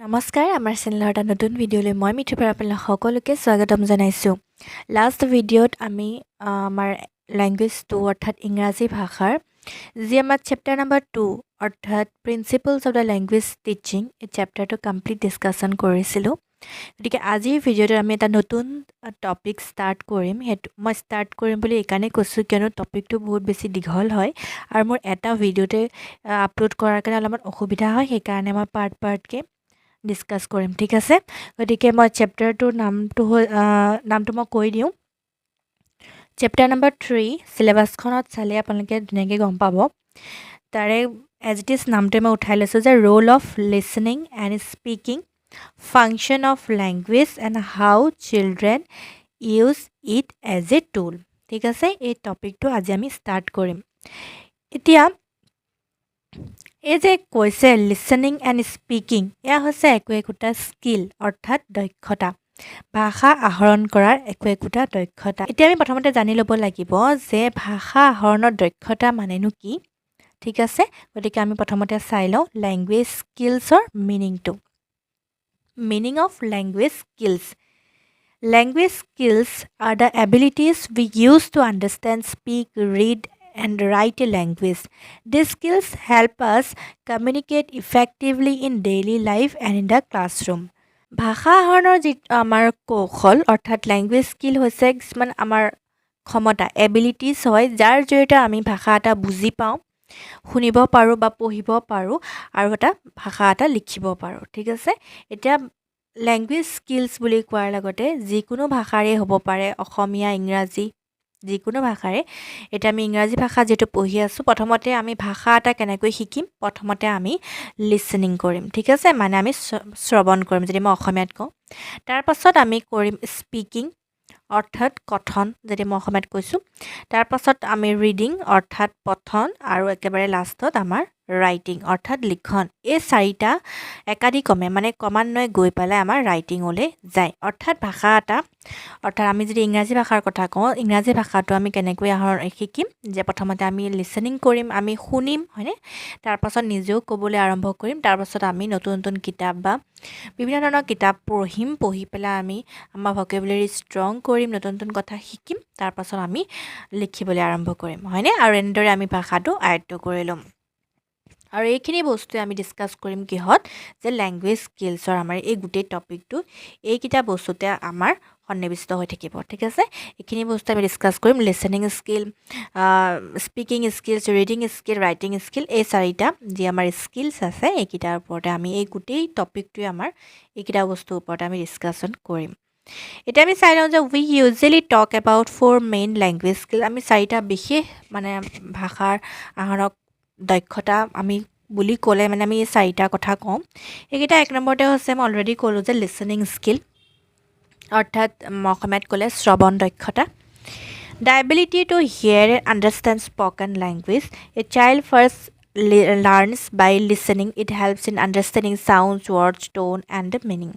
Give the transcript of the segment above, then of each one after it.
নমস্কাৰ আমাৰ চেনেলৰ এটা নতুন ভিডিঅ'লৈ মই মিঠুৰ আপোনালোক সকলোকে স্বাগতম জনাইছোঁ। লাষ্ট ভিডিঅ'ত আমি আমাৰ ল্যাঙ্গুৱেজ 2 অৰ্থাৎ ইংৰাজী ভাষাৰ যি আমাৰ চেপ্টাৰ নম্বৰ 2 অৰ্থাৎ principles of the language teaching এই চেপ্টাৰটো কমপ্লিট ডিছকাশ্যন কৰিছিলোঁ। গতিকে আজিৰ ভিডিঅ'টোত আমি এটা নতুন টপিক ষ্টাৰ্ট কৰিম। সেইটো মই ষ্টাৰ্ট কৰিম বুলি এইকাৰণে কৈছোঁ কিয়নো টপিকটো বহুত বেছি দীঘল হয় আৰু মোৰ এটা ভিডিঅ'তে আপলোড কৰাৰ কাৰণে অলপমান অসুবিধা হয়, সেইকাৰণে মই পাৰ্টকৈ ডিছকাছ কৰিম, ঠিক আছে। গতিকে মই চেপ্টাৰটোৰ নামটো মই কৈ দিওঁ। চেপ্টাৰ নম্বৰ 3 চিলেবাছখনত চালে আপোনালোকে ধুনীয়াকৈ গম পাব। তাৰে এজ ইট ইজ নামটোৱে মই উঠাই লৈছোঁ যে role of listening and speaking, function of language and how children use it as a tool, ঠিক আছে। এই টপিকটো আজি আমি ষ্টাৰ্ট কৰিম। এতিয়া এই যে কৈছে লিচনিং এণ্ড স্পিকিং, এয়া হৈছে একোটা স্কিল অৰ্থাৎ দক্ষতা, ভাষা আহৰণ কৰাৰ একোটা দক্ষতা। এতিয়া আমি প্ৰথমতে জানি ল'ব লাগিব যে ভাষা আহৰণৰ দক্ষতা মানেনো কি, ঠিক আছে। গতিকে আমি প্ৰথমতে চাই লওঁ লেংগুৱেজ স্কিলছৰ মিনিংটো। Meaning of language skills: language skills are the abilities we use to understand, speak, read and write a language. These skills help us communicate effectively in daily life and in the classroom. ভাষা আহৰণৰ যি আমাৰ কৌশল অৰ্থাৎ language skill হৈছে কিছুমান আমাৰ ক্ষমতা, এবিলিটিছ হয়, যাৰ জৰিয়তে আমি ভাষা এটা বুজি পাওঁ, শুনিব পাৰোঁ বা পঢ়িব পাৰোঁ আৰু এটা ভাষা এটা লিখিব পাৰোঁ, ঠিক আছে। এতিয়া লেংগুৱেজ স্কিলছ বুলি কোৱাৰ লগতে যিকোনো ভাষাৰে হ'ব পাৰে, অসমীয়া, ইংৰাজী, যিকোনো ভাষাৰে। এতিয়া আমি ইংৰাজী ভাষা যিহেতু পঢ়ি আছোঁ, প্ৰথমতে আমি ভাষা এটা কেনেকৈ শিকিম, প্ৰথমতে আমি লিচনিং কৰিম, ঠিক আছে, মানে আমি শ্ৰৱণ কৰিম যদি মই অসমীয়াত কওঁ। তাৰপাছত আমি কৰিম স্পিকিং অৰ্থাৎ কথন, যদি মই অসমীয়াত কৈছোঁ। তাৰপাছত আমি ৰিডিং অৰ্থাৎ পঠন আৰু একেবাৰে লাষ্টত আমাৰ ৰাইটিং অৰ্থাৎ লিখন। এই চাৰিটা একাদিক্ৰমে মানে ক্ৰমান্বয়ে গৈ পেলাই আমাৰ ৰাইটিঙলৈ যায়। অৰ্থাৎ ভাষা এটা, অৰ্থাৎ আমি যদি ইংৰাজী ভাষাৰ কথা কওঁ, ইংৰাজী ভাষাটো আমি কেনেকৈ শিকিম, যে প্ৰথমতে আমি লিচনিং কৰিম, আমি শুনিম, হয়নে, তাৰপাছত নিজেও ক'বলৈ আৰম্ভ কৰিম, তাৰপাছত আমি নতুন নতুন কিতাপ বা বিভিন্ন ধৰণৰ কিতাপ পঢ়িম, পঢ়ি পেলাই আমি আমাৰ ভকেবুলাৰী ষ্ট্ৰং কৰিম, নতুন নতুন কথা শিকিম, তাৰপাছত আমি লিখিবলৈ আৰম্ভ কৰিম, হয়নে, আৰু এনেদৰে আমি ভাষাটো আয়ত্ব কৰি ল'ম। আৰু এইখিনি বস্তুৱে আমি ডিছকাছ কৰিম কিহত, যে লেংগুৱেজ স্কিলছৰ আমাৰ এই গোটেই টপিকটো এইকেইটা বস্তুতে আমাৰ সন্নিৱিষ্ট হৈ থাকিব, ঠিক আছে। এইখিনি বস্তু আমি ডিছকাছ কৰিম, listening skill, speaking skills, reading skill, writing skill, এই চাৰিটা যি আমাৰ স্কিলছ আছে এইকেইটাৰ ওপৰতে আমি এই গোটেই টপিকটোৱে আমাৰ এইকেইটা বস্তুৰ ওপৰতে আমি ডিছকাশ্যন কৰিম। এতিয়া আমি চাই লওঁ যে we usually talk about 4 main language skill. আমি চাৰিটা বিশেষ মানে ভাষাৰ আহৰক দক্ষতা আমি বুলি ক'লে মানে আমি এই চাৰিটা কথা কওঁ। এইকেইটা এক নম্বৰতে হৈছে মই অলৰেডি ক'লোঁ যে লিচনিং স্কিল অৰ্থাৎ অসমীয়াত ক'লে শ্ৰৱণ দক্ষতা। The ability to hear and understand spoken language. A child first learns by listening, it helps in understanding sounds, words, tone and the meaning.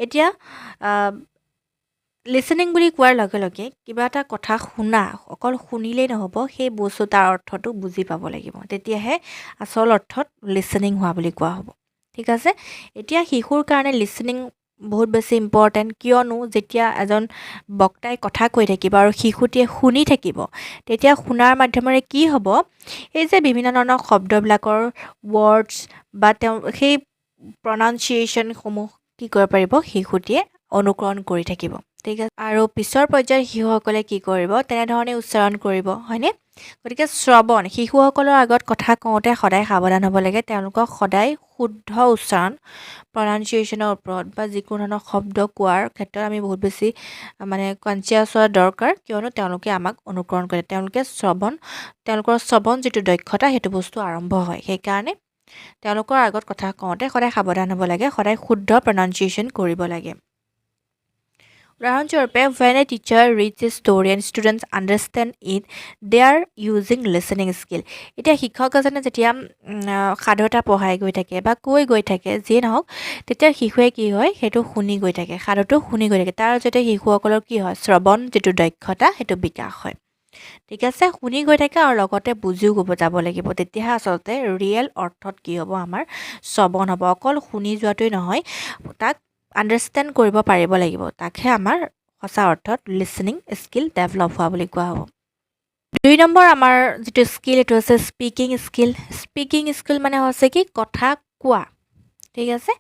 এতিয়া লিচনিং বুলি কোৱাৰ লগে লগে কিবা এটা কথা শুনা, অকল শুনিলেই নহ'ব, সেই বস্তু তাৰ অৰ্থটো বুজি পাব লাগিব, তেতিয়াহে আচল অৰ্থত লিচনিং হোৱা বুলি কোৱা হ'ব, ঠিক আছে। এতিয়া শিশুৰ কাৰণে লিচনিং বহুত বেছি ইম্পৰ্টেণ্ট, কিয়নো যেতিয়া এজন বক্তাই কথা কৈ থাকিব আৰু শিশুটিয়ে শুনি থাকিব, তেতিয়া শুনাৰ মাধ্যমেৰে কি হ'ব, এই যে বিভিন্ন ধৰণৰ শব্দবিলাকৰ ৱৰ্ডছ বা তেওঁ সেই প্ৰনাউন্সিয়েশ্যনসমূহ কি কৰিব পাৰিব, শিশুটিয়ে অনুকৰণ কৰি থাকিব, ঠিক আছে। আৰু পিছৰ পৰ্যায়ৰ শিশুসকলে কি কৰিব, তেনেধৰণে উচ্চাৰণ কৰিব, হয়নে। গতিকে শ্ৰৱণ, শিশুসকলৰ আগত কথা কওঁতে সদায় সাৱধান হ'ব লাগে, তেওঁলোকক সদায় শুদ্ধ উচ্চাৰণ, প্ৰনাউন্সিয়েশ্যনৰ ওপৰত বা যিকোনো ধৰণৰ শব্দ কোৱাৰ ক্ষেত্ৰত আমি বহুত বেছি মানে কনচিয়াছ হোৱা দৰকাৰ, কিয়নো তেওঁলোকে আমাক অনুকৰণ কৰে, তেওঁলোকৰ শ্ৰৱণ যিটো দক্ষতা সেইটো বস্তু আৰম্ভ হয়, সেইকাৰণে তেওঁলোকৰ আগত কথা কওঁতে সদায় সাৱধান হ'ব লাগে, সদায় শুদ্ধ প্ৰনাউন্সিয়েশ্যন কৰিব লাগে। উদাহৰণস্বৰূপে, when a teacher reads a story and students understand it, they are using listening skill. এতিয়া শিক্ষক এজনে যেতিয়া সাধু এটা পঢ়াই গৈ থাকে বা কৈ গৈ থাকে, যিয়ে নহওক, তেতিয়া শিশুৱে কি হয়, সেইটো শুনি গৈ থাকে, সাধুটো শুনি গৈ থাকে, তাৰ জৰিয়তে শিশুসকলৰ কি হয়, শ্ৰৱণ যিটো দক্ষতা সেইটো বিকাশ হয়। ঠিক আছে শুনি গৈ থাকে আৰু লগতে বুজিও যাব লাগিব তেতিয়াহে আচলতে ৰিয়েল অৰ্থত কি হ'ব আমাৰ শ্ৰৱণ হ'ব অকল শুনি যোৱাটোৱে নহয় তাক আণ্ডাৰষ্টেণ্ড কৰিব পাৰিব লাগিব তাকহে আমাৰ সঁচা অৰ্থত লিসনিং স্কিল ডেভেলপ হোৱা বুলি কোৱা হ'ব 2 নম্বৰ আমাৰ যিটো স্কিল এটো আছে স্পিকিং স্কিল মানে হৈছে কি কথা কোৱা ঠিক আছে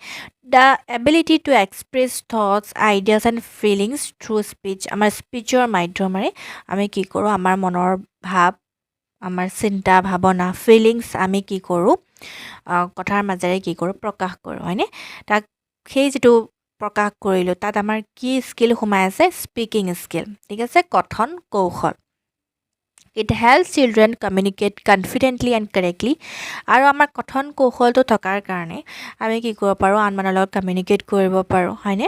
the ability to express thoughts ideas and feelings through speech আমাৰ স্পিচৰ মাধ্যমেৰে আমি কি কৰোঁ আমাৰ মনৰ ভাৱ আমাৰ চিন্তা ভাৱনা ফিলিংস আমি কি কৰোঁ কথাৰ মাজেৰে কি কৰোঁ প্ৰকাশ কৰোঁ হয়নে তাক সেই যিটো প্ৰকাশ কৰিলোঁ তাত আমাৰ কি স্কিল সোমাই আছে স্পিকিং স্কিল ঠিক আছে কথন কৌশল It helps children communicate confidently and correctly. আৰু আমাৰ কথন কৌশলটো থকাৰ কাৰণে আমি কি কৰিব পাৰোঁ আন মানুহৰ লগত কমিউনিকেট কৰিব পাৰোঁ হয়নে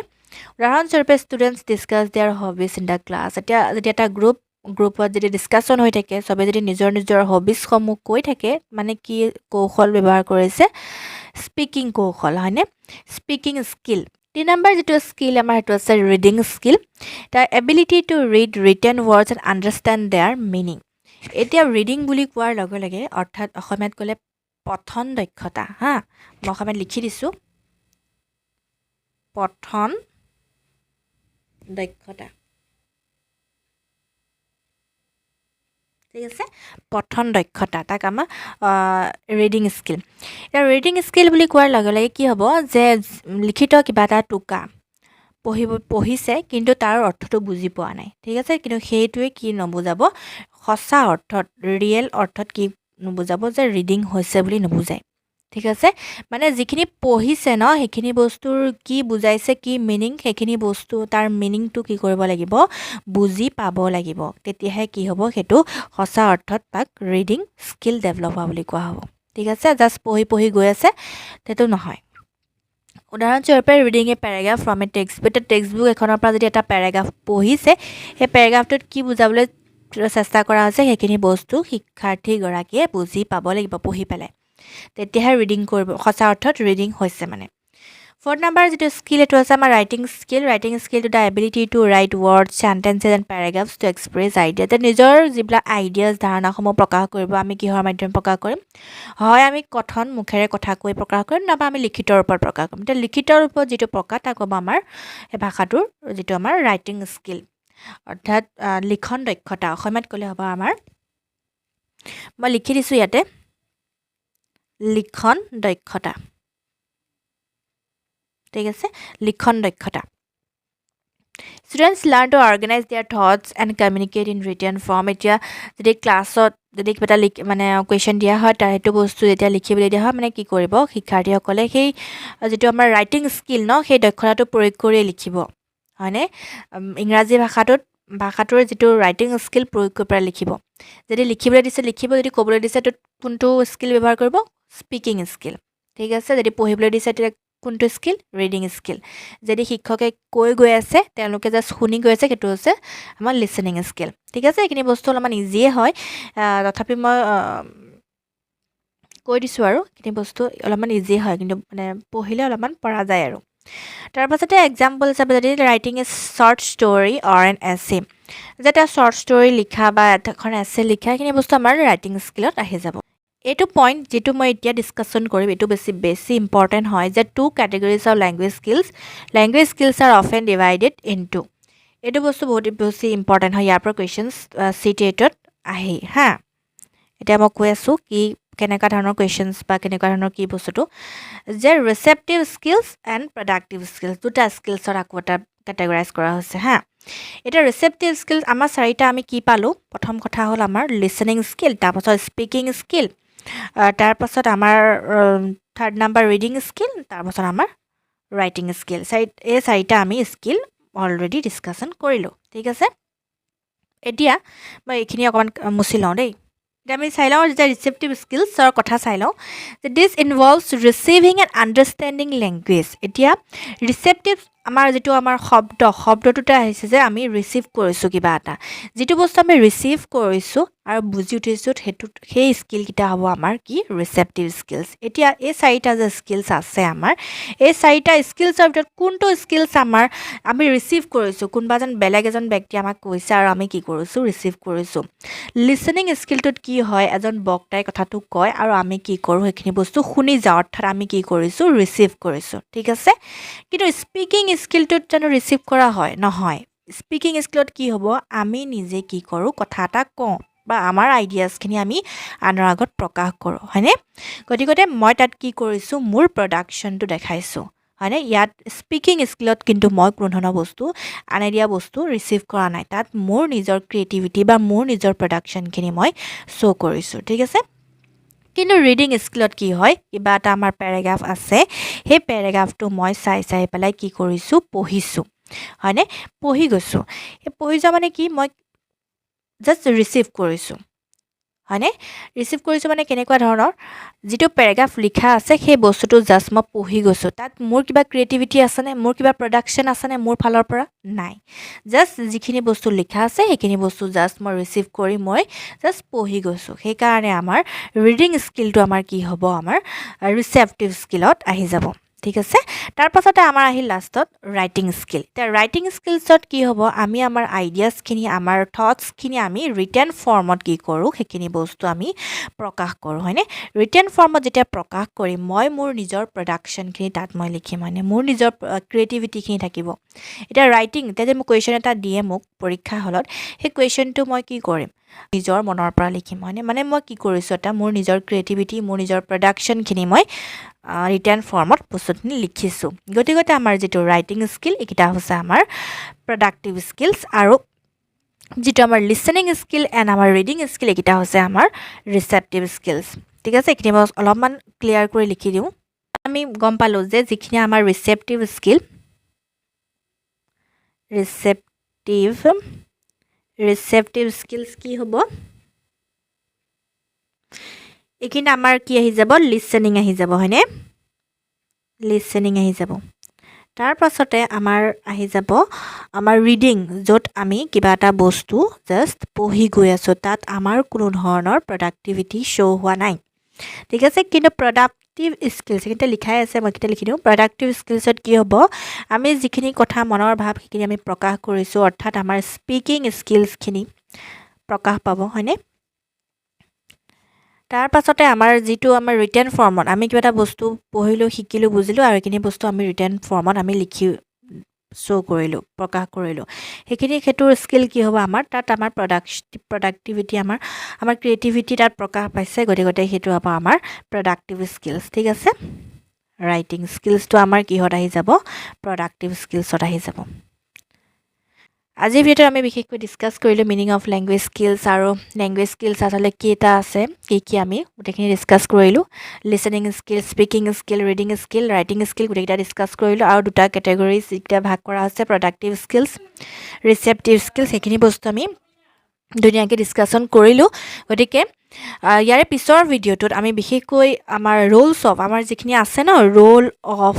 উদাহৰণস্বৰূপে students discuss their hobbies in the class এতিয়া যদি এটা গ্ৰুপত যদি ডিছকাশ্যন হৈ থাকে চবে যদি নিজৰ হবিজসমূহ কৈ থাকে মানে কি কৌশল ব্যৱহাৰ কৰিছে স্পিকিং কৌশল হয়নে স্পিকিং স্কিল 3 নম্বৰ যিটো স্কিল আমাৰ সেইটো আছে reading skill the ability to read written words and understand their meaning এতিয়া ৰিডিং বুলি কোৱাৰ লগে লগে অৰ্থাৎ অসমীয়াত ক'লে পঠন দক্ষতা হা মই অসমীয়াত লিখি দিছোঁ পঠন দক্ষতা ঠিক আছে পঠন দক্ষতা তাক আমাৰ ৰিডিং স্কিল এতিয়া ৰিডিং স্কিল বুলি কোৱাৰ লগে লগে কি হ'ব যে লিখিত কিবা এটা টোকা পঢ়িছে কিন্তু তাৰ অৰ্থটো বুজি পোৱা নাই ঠিক আছে কিন্তু সেইটোৱে কি নবুজাব সঁচা অৰ্থত ৰিয়েল অৰ্থত কি নবুজাব যে ৰিডিং হৈছে বুলি নবুজায় ঠিক আছে মানে যিখিনি পঢ়িছে ন সেইখিনি বস্তুৰ কি বুজাইছে কি মিনিং সেইখিনি বস্তু তাৰ মিনিংটো কি কৰিব লাগিব বুজি পাব লাগিব তেতিয়াহে কি হ'ব সেইটো সঁচা অৰ্থত তাক ৰিডিং স্কিল ডেভেলপ হোৱা বুলি কোৱা হ'ব ঠিক আছে জাষ্ট পঢ়ি গৈ আছে সেইটো নহয় উদাহৰণস্বৰূপে reading a paragraph from A text book এখনৰ পৰা যদি এটা পেৰাগ্ৰাফ পঢ়িছে সেই পেৰাগ্ৰাফটোত কি বুজাবলৈ চেষ্টা কৰা হৈছে সেইখিনি বস্তু শিক্ষাৰ্থীগৰাকীয়ে বুজি পাব লাগিব পঢ়ি পেলাই তেতিয়াহে ৰিডিং কৰিব সঁচা অৰ্থত ৰিডিং হৈছে মানে 4th নম্বৰ যিটো স্কিল এটো আছে আমাৰ writing skill two the ability to write words sentences and paragraphs to express idea নিজৰ যিবিলাক আইডিয়াছ ধাৰণাসমূহ প্ৰকাশ কৰিব আমি কিহৰ মাধ্যমে প্ৰকাশ কৰিম হয় আমি কথন মুখেৰে কথা কৈ প্ৰকাশ কৰিম নাইবা আমি লিখিতৰ ওপৰত প্ৰকাশ কৰিম এতিয়া লিখিতৰ ওপৰত যিটো প্ৰকাশ তাক হ'ব আমাৰ এই ভাষাটোৰ যিটো আমাৰ ৰাইটিং স্কিল অৰ্থাৎ লিখন দক্ষতা অসমীয়াত ক'লে হ'ব আমাৰ মই লিখি দিছোঁ ইয়াতে লিখন দক্ষতা ঠিক আছে লিখন দক্ষতা Students learn to organize their thoughts and communicate in written form এতিয়া যদি ক্লাছত যদি কিবা এটা মানে কুৱেশ্যন দিয়া হয় তাৰ সেইটো বস্তু যেতিয়া লিখিবলৈ দিয়া হয় মানে কি কৰিব শিক্ষাৰ্থীসকলে সেই যিটো আমাৰ ৰাইটিং স্কিল ন সেই দক্ষতাটো প্ৰয়োগ কৰি লিখিব হয়নে ইংৰাজী ভাষাটোৰ যিটো ৰাইটিং স্কিল প্ৰয়োগ কৰি পেলাই লিখিব যদি লিখিবলৈ দিছে লিখিব যদি ক'বলৈ দিছে তো কোনটো স্কিল ব্যৱহাৰ কৰিব স্পিকিং স্কিল ঠিক আছে যদি পঢ়িবলৈ দিছে তেতিয়া কোনটো স্কিল ৰিডিং স্কিল যদি শিক্ষকে কৈ গৈ আছে তেওঁলোকে জাষ্ট শুনি গৈ আছে সেইটো হৈছে আমাৰ লিসেনিং স্কিল ঠিক আছে এইখিনি বস্তু অলপমান ইজিয়ে হয় তথাপি মই কৈ দিছোঁ আৰু এইখিনি বস্তু অলপমান ইজি হয় কিন্তু মানে পঢ়িলে অলপমান পৰা যায় আৰু তাৰ পাছতে এক্সাম্পল হিচাপে যদি writing a short story or an essay যেটা শ্বৰ্ট ষ্টৰি লিখা বা এখন এছে লিখা এইখিনি বস্তু আমাৰ ৰাইটিং স্কিলত আহি যাব এইটো পইণ্ট যেটো মই এতিয়া ডিসকাশন কৰিম এইটো বেছি ইম্পৰ্টেণ্ট হয় যে two categories of language skills are often divided into এইটো বস্তু বহুত বেছি ইম্পৰ্টেণ্ট হয় ইয়াৰ পৰা কুৱেশ্যনছ CTET আহে হা এতিয়া মই কৈ আছোঁ কি কেনেকুৱা ধৰণৰ কুৱেশ্যনছ বা কেনেকুৱা ধৰণৰ কি বস্তুটো যে receptive skills and productive skills দুটা স্কিলছৰ আকৌ এটা কেটেগৰাইজ কৰা হৈছে হা এটা ৰিচেপ্টিভ স্কিলছ আমাৰ চাৰিটা আমি কি পালোঁ প্ৰথম কথা হ'ল আমাৰ লিসেনিং স্কিল তাৰপাছত স্পিকিং স্কিল তাৰপাছত আমাৰ 3rd নম্বৰ ৰিডিং স্কিল তাৰপাছত আমাৰ ৰাইটিং স্কিল এই চাৰিটা আমি স্কিল অলৰেডি ডিসকাশন কৰিলোঁ ঠিক আছে এতিয়া মই এইখিনি অকণমান মুছি লওঁ দেই এতিয়া আমি চাই লওঁ যে ৰিচেপ্টিভ স্কিলছৰ কথা চাই লওঁ যে this involves receiving and understanding language এতিয়া ৰিচেপ্টিভ আমাৰ যেটো আমাৰ শব্দটোতে আহিছে যে আমি ৰিসিভ কৰিছো কিবা এটা যেটো বস্তু আমি ৰিসিভ কৰিছো আৰু বুজি উঠিছো হেতু সেই স্কিল কিটা হ'ব আমাৰ কি ৰিসেপ্টিভ স্কিলছ এতিয়া এই চাৰিটা যে স্কিলছ আছে আমাৰ এই চাৰিটা স্কিলছৰ ভিতৰত কোনটো স্কিলছ আমাৰ আমি ৰিসিভ কৰিছো কোনবা যেন বেলেগ এজন ব্যক্তি আমাক কৈছে আৰু আমি কি কৰিছো ৰিসিভ কৰিছো লিসেনিং স্কিলটোত কি হয় এজন বক্তাই কথাটো কয় আৰু আমি কি কৰো হেখিনি বস্তু শুনি যাও অৰ্থাৎ আমি কি কৰিছো ৰিসিভ কৰিছো ঠিক আছে কিন্তু স্পিকিং স্কিলটোত জানো ৰিসিভ কৰা হয় নহয় স্পিকিং স্কিলত কি হ'ব আমি নিজে কি কৰো কথা এটা কওঁ বা আমাৰ আইডিয়াছখিনি আমি আনৰ আগত প্ৰকাশ কৰো হয়নে গতিকে মই তাত কি কৰিছো মোৰ প্ৰডাকশনটো দেখাইছো হয়নে ইয়াত স্পিকিং স্কিলত কিন্তু মই কোনো ধৰণৰ বস্তু আনে দিয়া বস্তু ৰিসিভ কৰা নাই তাত মোৰ নিজৰ ক্ৰিয়েটিভিটি বা মোৰ নিজৰ প্ৰডাকশনখিনি মই শ্ব' কৰিছো ঠিক আছে কিন্তু ৰিডিং স্কিলত কি হয় কিবা এটা আমাৰ পেৰাগ্ৰাফ আছে সেই পেৰাগ্ৰাফটো মই চাই পেলাই কি কৰিছো পঢ়িছো হয়নে পঢ়ি গৈছো এই পঢ়ি যোৱা মানে কি মই জাস্ট ৰিসিভ কৰিছো হয়নে ৰিসিভ কৰিছো মানে কেনেকুৱা ধৰণৰ যেটো পেৰাগ্ৰাফ লিখা আছে সেই বস্তুটো জাস্ট মই পঢ়ি গৈছো তাত মোৰ কিবা ক্ৰিয়েটিভিটি আছে নে মোৰ কিবা প্ৰডাকশন আছে নে মোৰ ফালৰ পৰা নাই জাস্ট যিখিনি বস্তু লিখা আছে সেইখিনি বস্তু জাস্ট মই ৰিসিভ কৰি মই জাস্ট পঢ়ি গৈছো সেই কাৰণে আমাৰ ৰিডিং স্কিলটো আমাৰ কি হ'ব আমাৰ ৰিসেপ্টিভ স্কিলত আহি যাব ঠিক আছে তাৰ পাছতে আমাৰ আহিল লাষ্টত ৰাইটিং স্কিল তে ৰাইটিং স্কিলছত কি হ'ব আমি আমাৰ আইডিয়াছখিনি আমাৰ থটছখিনি আমি ৰিটেন ফৰ্মত কি কৰো হেখিনি বস্তু আমি প্ৰকাশ কৰো হয়নে ৰিটেন ফৰ্মত যেতিয়া প্ৰকাশ কৰি মই মোৰ নিজৰ প্ৰডাকশনখিনি তাত মই লিখিম মানে মোৰ নিজৰ ক্ৰিয়েটিভিটিখিনি থাকিব এটা ৰাইটিং যে মোক কুৱেশ্যন এটা দিয়ে মোক পৰীক্ষা হলত সেই কুৱেশ্যনটো মই কি কৰিম নিজৰ মনৰ পৰা লিখিম মানে মই কি কৰিছো এটা মোৰ নিজৰ ক্ৰিয়েটিভিটি মোৰ নিজৰ প্ৰডাকশনখিনি মই ৰিটেন ফৰ্মত বস্তুখিনি লিখিছো গতিকে আমাৰ যেটো ৰাইটিং স্কিল একিটা হৈছে আমাৰ প্ৰডাক্টিভ স্কিলছ আৰু যেটো আমাৰ লিসেনিং স্কিল এণ্ড আমাৰ ৰিডিং স্কিল একিটা হৈছে আমাৰ ৰিসেপ্টিভ স্কিলছ ঠিক আছে এখিনি মই অলপমান ক্লিয়াৰ কৰি লিখি দিওঁ আমি গম পালো যে যিখিনি আমাৰ ৰিসেপ্টিভ স্কিলছ কি হ'ব এখিনি আমাৰ কি আহি যাব লিসেনিং আহি যাব হয়নে লিসেনিং আহি যাব তাৰ পাছতে আমাৰ আহি যাব আমাৰ ৰিডিং য'ত আমি কিবা এটা বস্তু জাস্ট পঢ়ি গৈ আছো তাত আমাৰ কোনো ধৰণৰ প্ৰডাক্টিভিটি শ্ব' হোৱা নাই ঠিক আছে কিন্তু প্ৰডাক্টিভ স্কিলছ কিন্তু লিখাই আছে মই কিটা লিখি দিওঁ প্ৰডাক্টিভ স্কিলছত কি হ'ব আমি যিখিনি কথা মনৰ ভাৱ সেইখিনি আমি প্ৰকাশ কৰিছো অৰ্থাৎ আমাৰ স্পিকিং স্কিলছখিনি প্ৰকাশ পাব হয়নে তাৰ পাছতে আমাৰ যেটো আমাৰ ৰিটেন ফৰ্মত আমি কিবা এটা বস্তু পঢ়িলো শিকিলো বুজিলো আৰু এখিনি বস্তু আমি ৰিটেন ফৰ্মত আমি লিখি শ্ব' কৰিলো প্ৰকাশ কৰিলো হেখিনি হেতুৰ স্কিল কি হ'ব আমাৰ তাত আমাৰ প্ৰডাক্টিভিটি আমাৰ ক্ৰিয়েটিভিটি তাত প্ৰকাশ পাইছে গতিকে হেতু হ'ব আমাৰ প্ৰডাক্টিভ স্কিলছ ঠিক আছে ৰাইটিং স্কিলছটো আমাৰ কিহত আহি যাব প্ৰডাক্টিভ স্কিলছত আহি যাব আজিৰ ভিডিঅ'ত আমি বিশেষকৈ ডিসকাস কৰিলো মিনিং অফ ল্যাঙ্গুৱেজ স্কিলছ আৰু ল্যাঙ্গুৱেজ স্কিলছ আসলে কেইটা আছে কি আমি গোটেইখিনি ডিসকাস কৰিলো listening skill speaking skill reading skill writing skill গোটেইটা ডিসকাস কৰিলো আৰু দুটা ক্যাটাগৰিজ যেটা ভাগ কৰা আছে প্ৰডাক্টিভ স্কিলছ ৰিসেপ্টিভ স্কিলছ হেখিনি বস্তু আমি ধুনীয়াকৈ ডিসকাশন কৰিলো গতিকে ইয়াৰে পিছৰ ভিডিঅ'টোত আমি বিশেষকৈ আমাৰ ৰোলছ অফ আমাৰ যিখিনি আছে now role of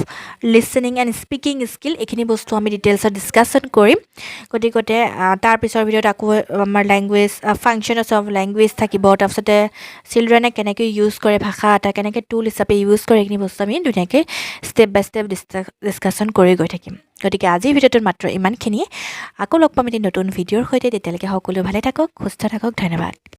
listening and speaking skill এখিনি বস্তু আমি ডিটেইলছত ডিসকাশন কৰিম গতিকে তাৰ পিছৰ ভিডিঅ'ত আকৌ আমাৰ ল্যাঙ্গুৱেজ ফাংচনছ অফ ল্যাঙ্গুৱেজ থাকিব তাৰপিছতে চিলড্ৰেনে কেনেকৈ ইউজ কৰে ভাষা এটা কেনেকৈ টুল হিচাপে ইউজ কৰে এখিনি বস্তু আমি ধুনীয়াকৈ ষ্টেপ বাই ষ্টেপ ডিসকাশন কৰি গৈ থাকিম গতিকে আজিৰ ভিডিঅ'টোত মাত্ৰ ইমানখিনি আকৌ লগ পাম এটি নতুন ভিডিঅ'ৰ সৈতে তেতিয়ালৈকে সকলো ভালে থাকক সুস্থ থাকক ধন্যবাদ